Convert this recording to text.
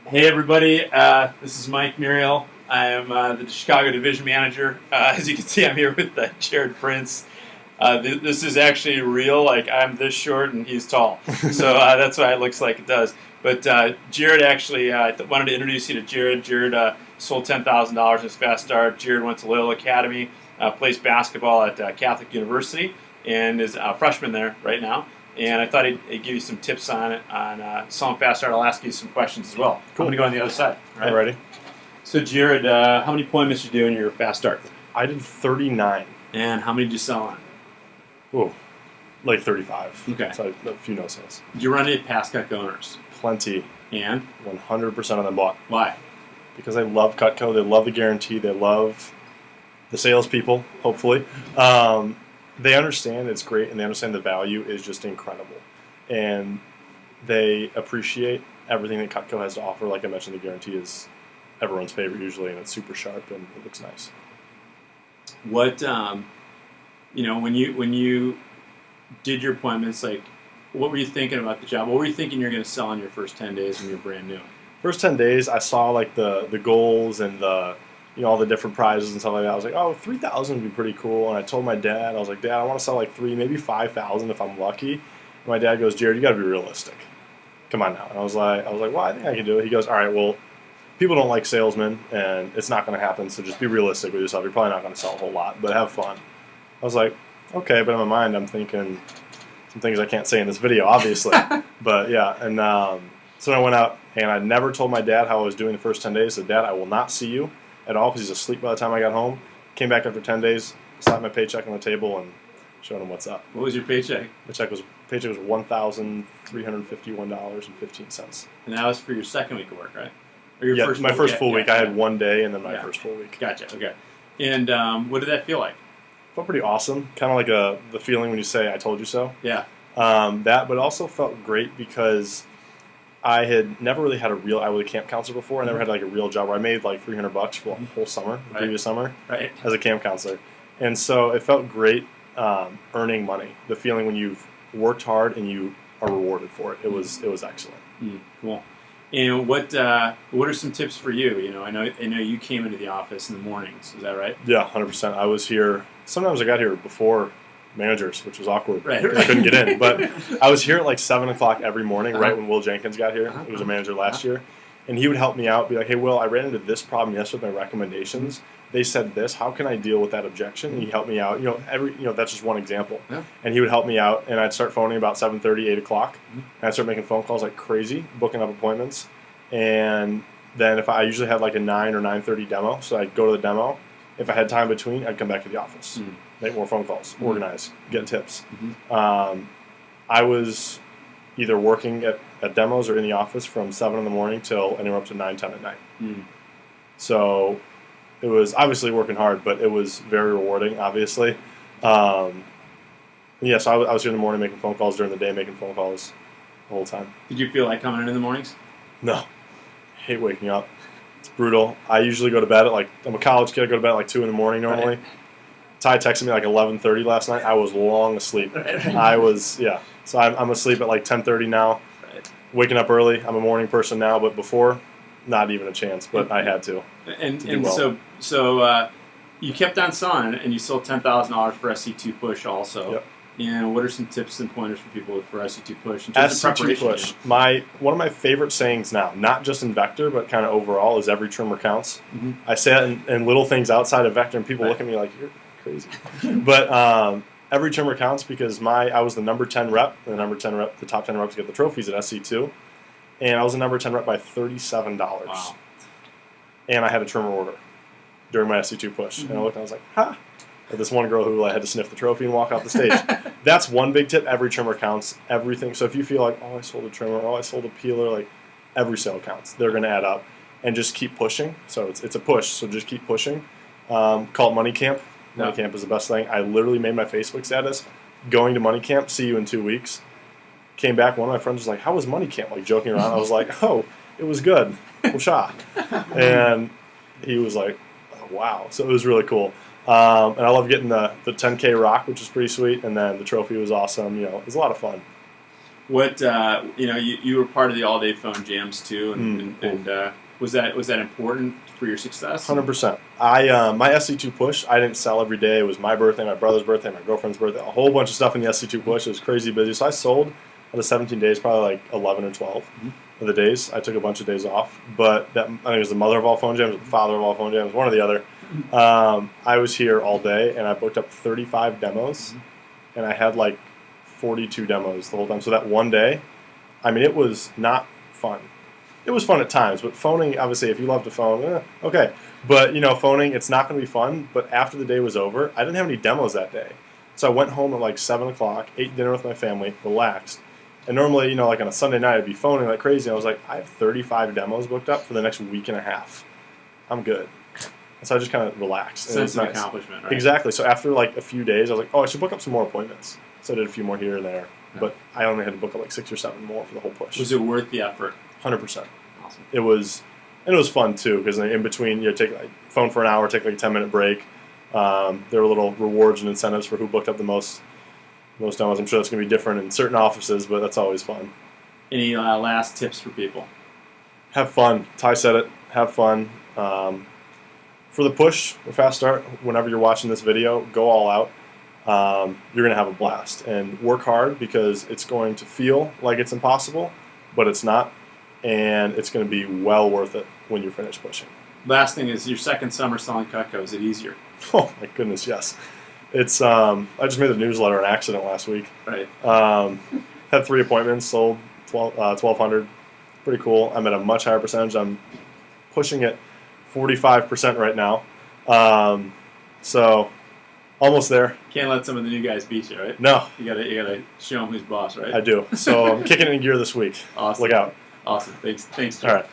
Hey everybody, this is Mike Muriel. I am the Chicago Division Manager. As you can see, I'm here with Jared Prince. This is actually real, like I'm this short and he's tall. So that's why it looks like it does. But Jared actually, I wanted to introduce you to Jared. Jared sold $10,000 in his fast start. Jared went to Loyola Academy, plays basketball at Catholic University, and is a freshman there right now. And I thought I'd give you some tips on selling fast start. I'll ask you some questions as well. Cool. I'm going to go on the other side. All right. Alrighty. So Jared, how many appointments did you do in your fast start? I did 39. And how many did you sell on? Ooh, like 35. Okay. So a few no sales. Did you run any past Cutco owners? Plenty. And? 100% of them bought. Why? Because they love Cutco. They love the guarantee. They love the salespeople, hopefully. They understand it's great, and they understand the value is just incredible. And they appreciate everything that Cutco has to offer. Like I mentioned, the guarantee is everyone's favorite usually, and it's super sharp, and it looks nice. What, when you did your appointments, like, what were you thinking about the job? What were you thinking you're going to sell in your first 10 days when you're brand new? First 10 days, I saw like the goals and the all the different prizes and stuff like that. I was like, oh, 3,000 would be pretty cool. And I told my dad, I was like, Dad, I want to sell like 3, maybe 5,000 if I'm lucky. And my dad goes, Jared, you got to be realistic. Come on now. And I was like, well, I think I can do it. He goes, all right, well, people don't like salesmen, and it's not going to happen. So just be realistic with yourself. You're probably not going to sell a whole lot, but have fun. I was like, okay, but in my mind, I'm thinking some things I can't say in this video, obviously. But yeah, and so I went out, and I never told my dad how I was doing the first 10 days. I said, Dad, I will not see you at all because he's asleep by the time I got home. Came back after 10 days, slapped my paycheck on the table, and showed him what's up. What was your paycheck? Paycheck was $1,351.15. And that was for your second week of work, right? Or your Yeah, first my first full week. Yeah. I had one day, and then my first full week. Gotcha. Okay. And what did that feel like? Felt pretty awesome. Kind of like the feeling when you say, I told you so. Yeah. But it also felt great because I had never really had I was a camp counselor before. I never had like a real job where I made like $300 for the whole summer, the previous summer, as a camp counselor. And so it felt great earning money. The feeling when you've worked hard and you are rewarded for it. It was excellent. Cool. And what are some tips for you? I know you came into the office in the mornings. Is that right? Yeah, 100%. I was here. Sometimes I got here before managers, which was awkward. Right. I couldn't get in. But I was here at like 7 o'clock every morning, right when Will Jenkins got here. He was a manager last year. And he would help me out, be like, hey, Will, I ran into this problem yesterday with my recommendations. They said this. How can I deal with that objection? And he helped me out. That's just one example. Yeah. And he would help me out, and I'd start phoning about 7:30, 8 o'clock. And I'd start making phone calls like crazy, booking up appointments. And then if I usually had like a 9 or 9:30 demo, so I'd go to the demo. If I had time between, I'd come back to the office, make more phone calls, organize, get tips. I was either working at demos or in the office from 7 in the morning till anywhere up to 9, 10 at night. So it was obviously working hard, but it was very rewarding, obviously. So I was here in the morning making phone calls, during the day making phone calls the whole time. Did you feel like coming in the mornings? No. I hate waking up. It's brutal. I usually go to bed at I'm a college kid. I go to bed at like 2 in the morning normally. Right. Ty texted me like 11:30 last night. I was long asleep. So I'm asleep at like 10:30 now. Right. Waking up early. I'm a morning person now, but before, not even a chance. But I had to. So you kept on selling, and you sold $10,000 for SC2 Push also. Yep. And what are some tips and pointers for people for SC2 Push in terms of preparation? SC2 Push. One of my favorite sayings now, not just in Vector, but kind of overall, is every trimmer counts. I say it in little things outside of Vector, and people look at me like, you're crazy. But every trimmer counts because I was the number 10 rep. The top 10 reps get the trophies at SC2. And I was the number 10 rep by $37. Wow. And I had a trimmer order during my SC2 Push. And I looked and I was like, ha! This one girl who I had to sniff the trophy and walk off the stage. That's one big tip. Every trimmer counts. Everything. So if you feel like, oh, I sold a trimmer, oh, I sold a peeler, like every sale counts. They're going to add up. And just keep pushing. So it's a push. So just keep pushing. Call it Money Camp. Money Camp is the best thing. I literally made my Facebook status, going to Money Camp, see you in 2 weeks. Came back, one of my friends was like, how was Money Camp? Like joking around. I was like, oh, it was good. Whoosha. And he was like, oh, wow. So it was really cool. And I love getting the 10K rock, which is pretty sweet, and then the trophy was awesome. It was a lot of fun. What you were part of the all-day phone jams too, and was that important for your success? 100%. I my SC2 push, I didn't sell every day. It was my birthday, my brother's birthday, my girlfriend's birthday, a whole bunch of stuff in the SC2 push. It was crazy busy. So I sold out of 17 days, probably like 11 or 12 of the days. I took a bunch of days off, but that, I think it was the mother of all phone jams, the father of all phone jams, one or the other. I was here all day, and I booked up 35 demos, and I had like 42 demos the whole time. So that one day, I mean, it was not fun. It was fun at times, but phoning, obviously, if you love to phone, okay. But, phoning, it's not going to be fun. But after the day was over, I didn't have any demos that day. So I went home at like 7 o'clock, ate dinner with my family, relaxed. And normally, like on a Sunday night, I'd be phoning like crazy. And I was like, I have 35 demos booked up for the next week and a half. I'm good. And so I just kind of relaxed. Sense of accomplishment, right? Exactly. So after like a few days, I was like, oh, I should book up some more appointments. So I did a few more here and there. Yeah. But I only had to book up like 6 or 7 more for the whole push. Was it worth the effort? 100%. Awesome. It was, and it was fun too, because in between, take like phone for an hour, take like a 10-minute break. There were little rewards and incentives for who booked up the most demos. I'm sure that's going to be different in certain offices, but that's always fun. Any last tips for people? Have fun. Ty said it. Have fun. For the push, the fast start, whenever you're watching this video, go all out. You're going to have a blast. And work hard, because it's going to feel like it's impossible, but it's not. And it's going to be well worth it when you're finished pushing. Last thing is, your second summer selling Cutco, is it easier? Oh, my goodness, yes. It's I just made the newsletter an accident last week. Right. Had 3 appointments, sold 1,200. Pretty cool. I'm at a much higher percentage. I'm pushing it 45% right now. So almost there. Can't let some of the new guys beat you, right? No. You gotta show them who's boss, right? I do. So I'm kicking it in gear this week. Awesome. Look out. Awesome. Thanks. Jim. All right.